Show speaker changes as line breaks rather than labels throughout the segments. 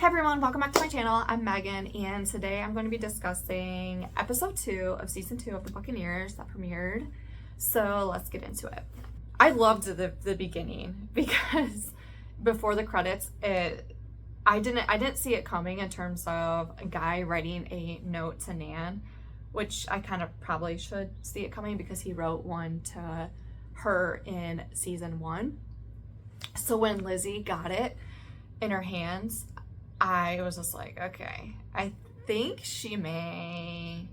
everyone, welcome back to my channel. I'm Megan, and today I'm going to be discussing episode 2 of season 2 of the Buccaneers that premiered. So let's get into it. I loved the beginning because before the credits, I didn't see it coming in terms of a guy writing a note to Nan, which I kind of probably should see it coming because he wrote one to her in season 1. So when Lizzie got it in her hands, I was just like, okay, I think she may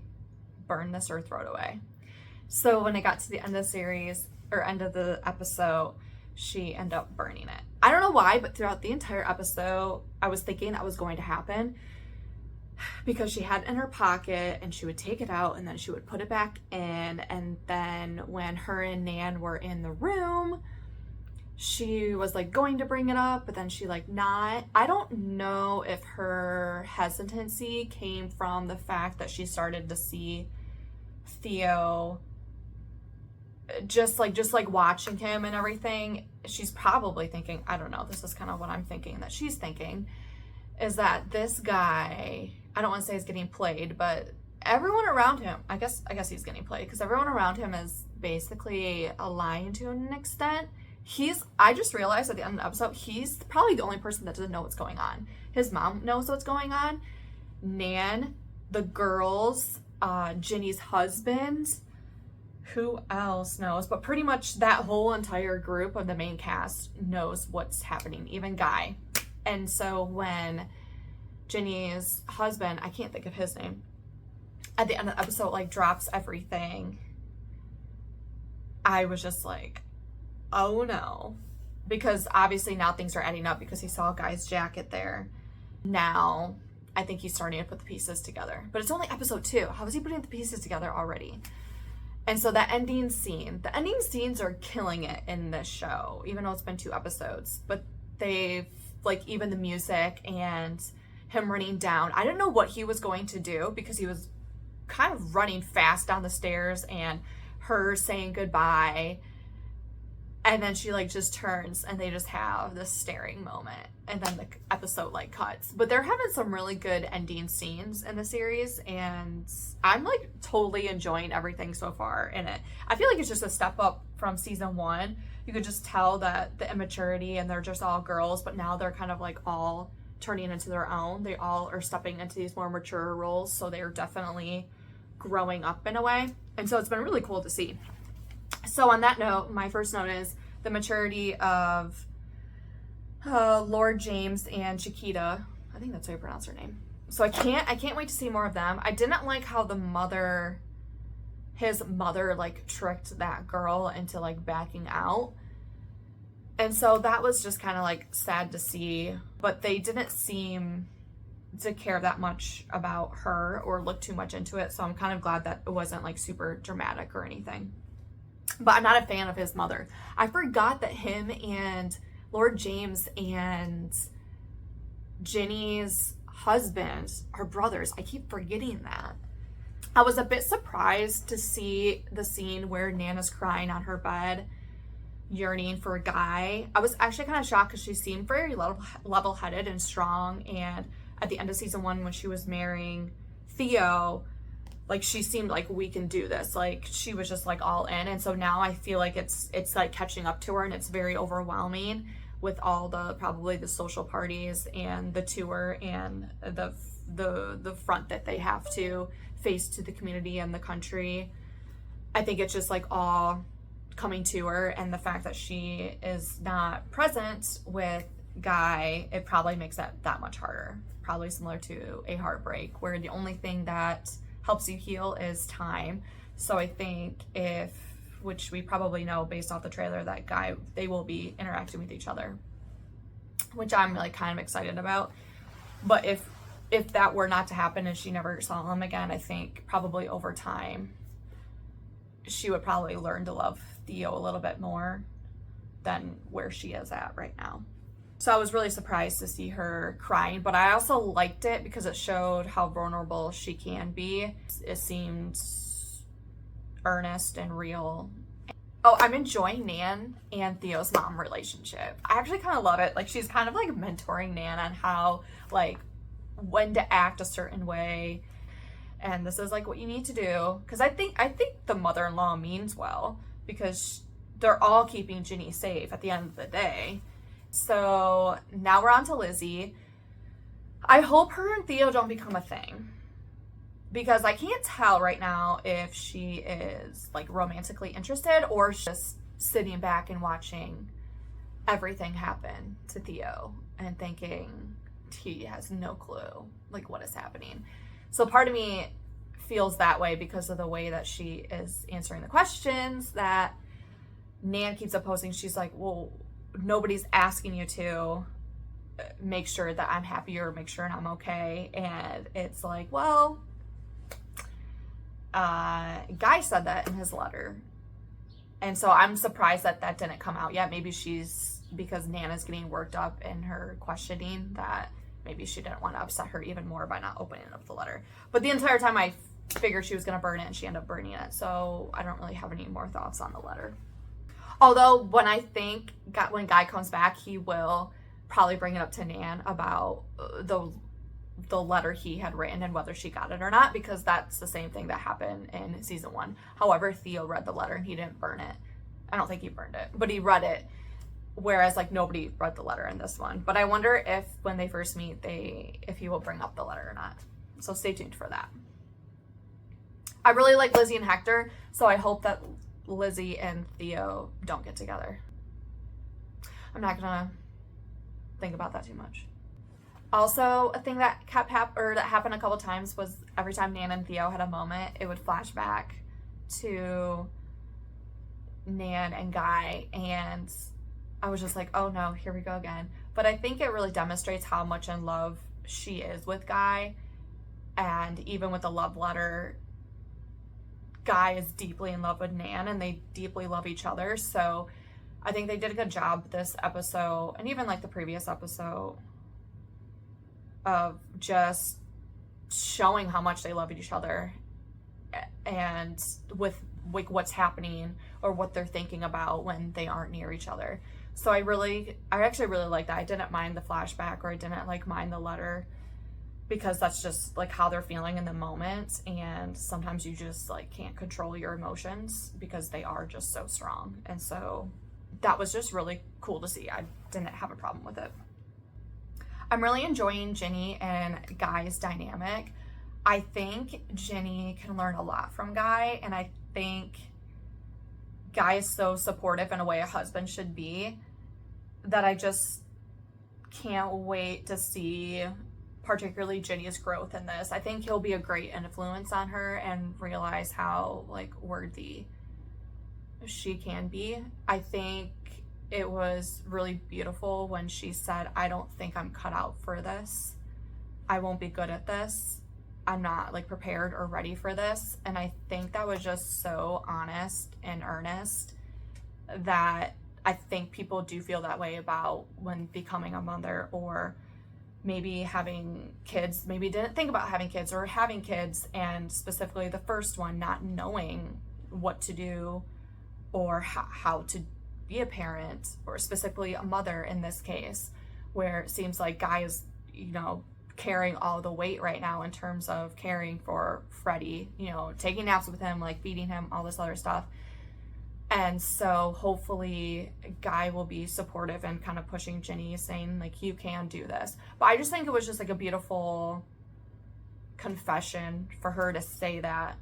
burn this or throw it away. So when it got to the end of the series, or end of the episode, she ended up burning it. I don't know why, but throughout the entire episode, I was thinking that was going to happen because she had it in her pocket and she would take it out and then she would put it back in. And then when her and Nan were in the room, she was like going to bring it up, but then she not. I don't know if her hesitancy came from the fact that she started to see Theo just watching him and everything. She's probably thinking, I don't know, this is kind of what I'm thinking that she's thinking, is that this guy, I don't want to say he's getting played, but everyone around him, I guess he's getting played because everyone around him is basically lying to an extent. I just realized at the end of the episode, he's probably the only person that doesn't know what's going on. His mom knows what's going on. Nan, the girls, Ginny's husband, who else knows? But pretty much that whole entire group of the main cast knows what's happening, even Guy. And so when Ginny's husband, I can't think of his name, at the end of the episode, drops everything, I was just like, oh no, because obviously now things are adding up because he saw a Guy's jacket there. Now I think he's starting to put the pieces together, but it's only episode 2. How is he putting the pieces together already? And so the ending scenes are killing it in this show, even though it's been 2 episodes, but they've even the music and him running down. I didn't know what he was going to do because he was kind of running fast down the stairs and her saying goodbye. And then she just turns and they just have this staring moment. And then the episode cuts. But they're having some really good ending scenes in the series. And I'm totally enjoying everything so far in it. I feel like it's just a step up from season 1. You could just tell that the immaturity and they're just all girls. But now they're kind of all turning into their own. They all are stepping into these more mature roles. So they're definitely growing up in a way. And so it's been really cool to see. So on that note, my first note is the maturity of Lord James and Chiquita. I think that's how you pronounce her name. So I can't wait to see more of them. I didn't like how his mother tricked that girl into backing out. And so that was just kind of sad to see, but they didn't seem to care that much about her or look too much into it. So I'm kind of glad that it wasn't super dramatic or anything. But I'm not a fan of his mother. I forgot that him and Lord James and Ginny's husband are brothers. I keep forgetting that. I was a bit surprised to see the scene where Nana's crying on her bed, yearning for a Guy. I was actually kind of shocked because she seemed very level-headed and strong. And at the end of season 1, when she was marrying Theo, she seemed we can do this. She was just all in. And so now I feel it's catching up to her, and it's very overwhelming with all probably the social parties and the tour and the front that they have to face to the community and the country. I think it's just all coming to her, and the fact that she is not present with Guy, it probably makes that much harder. Probably similar to a heartbreak, where the only thing that helps you heal is time. So I think which we probably know based off the trailer, that Guy, they will be interacting with each other, which I'm kind of excited about. But if that were not to happen and she never saw him again, I think probably over time she would probably learn to love Theo a little bit more than where she is at right now. So I was really surprised to see her crying, but I also liked it because it showed how vulnerable she can be. It seemed earnest and real. Oh, I'm enjoying Nan and Theo's mom relationship. I actually kind of love it. Like, she's kind of like mentoring Nan on how, like, when to act a certain way, and this is like what you need to do. Because I think the mother-in-law means well, because they're all keeping Ginny safe at the end of the day. So now we're on to Lizzie. I hope her and Theo don't become a thing, because I can't tell right now if she is like romantically interested or just sitting back and watching everything happen to Theo and thinking he has no clue like what is happening. So part of me feels that way because of the way that she is answering the questions that Nan keeps opposing. She's like, well, nobody's asking you to make sure that I'm happy or make sure I'm okay. And it's like, well, Guy said that in his letter. And so I'm surprised that that didn't come out yet. Maybe because Nana's getting worked up in her questioning, that maybe she didn't want to upset her even more by not opening up the letter. But the entire time I figured she was going to burn it, and she ended up burning it. So I don't really have any more thoughts on the letter. Although when Guy comes back, he will probably bring it up to Nan about the letter he had written and whether she got it or not, because that's the same thing that happened in season 1. However, Theo read the letter and he didn't burn it. I don't think he burned it, but he read it, whereas like nobody read the letter in this one. But I wonder if when they first meet, if he will bring up the letter or not. So stay tuned for that. I really like Lizzie and Hector, so I hope that Lizzie and Theo don't get together. I'm not gonna think about that too much. Also, a thing that that happened a couple times was every time Nan and Theo had a moment, it would flash back to Nan and Guy, and I was just like, oh no, here we go again. But I think it really demonstrates how much in love she is with Guy, and even with the love letter, Guy is deeply in love with Nan, and they deeply love each other. So I think they did a good job this episode, and even like the previous episode, of just showing how much they love each other, and with like what's happening or what they're thinking about when they aren't near each other. So I actually really like that. I didn't mind the flashback, or I didn't like mind the letter, because that's just like how they're feeling in the moment, and sometimes you just like can't control your emotions because they are just so strong. And so that was just really cool to see. I didn't have a problem with it. I'm really enjoying Ginny and Guy's dynamic. I think Ginny can learn a lot from Guy, and I think Guy is so supportive in a way a husband should be, that I just can't wait to see particularly Ginny's growth in this. I think he'll be a great influence on her and realize how like worthy she can be. I think it was really beautiful when she said, I don't think I'm cut out for this. I won't be good at this. I'm not like prepared or ready for this. And I think that was just so honest and earnest, that I think people do feel that way about when becoming a mother, or maybe having kids, maybe didn't think about having kids, or having kids, and specifically the first one, not knowing what to do or how to be a parent, or specifically a mother in this case, where it seems like Guy is, carrying all the weight right now in terms of caring for Freddie, taking naps with him, like feeding him, all this other stuff. And so hopefully Guy will be supportive and kind of pushing Ginny, saying like, you can do this. But I just think it was just like a beautiful confession for her to say that,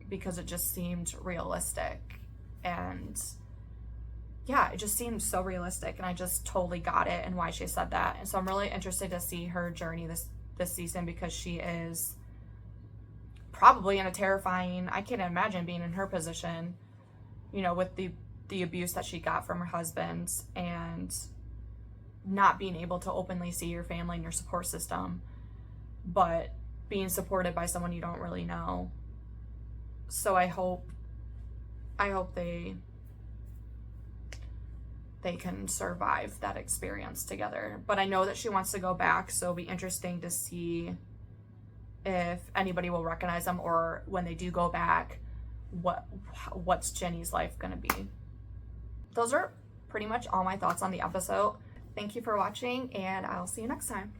because it just seemed realistic. And yeah, it just seemed so realistic, and I just totally got it and why she said that. And so I'm really interested to see her journey this season, because she is probably in a terrifying, I can't imagine being in her position, with the abuse that she got from her husband, and not being able to openly see your family and your support system, but being supported by someone you don't really know. So I hope they can survive that experience together. But I know that she wants to go back, so it'll be interesting to see if anybody will recognize them, or when they do go back, what's Jenny's life gonna be. Those are pretty much all my thoughts on the episode. Thank you for watching, and I'll see you next time.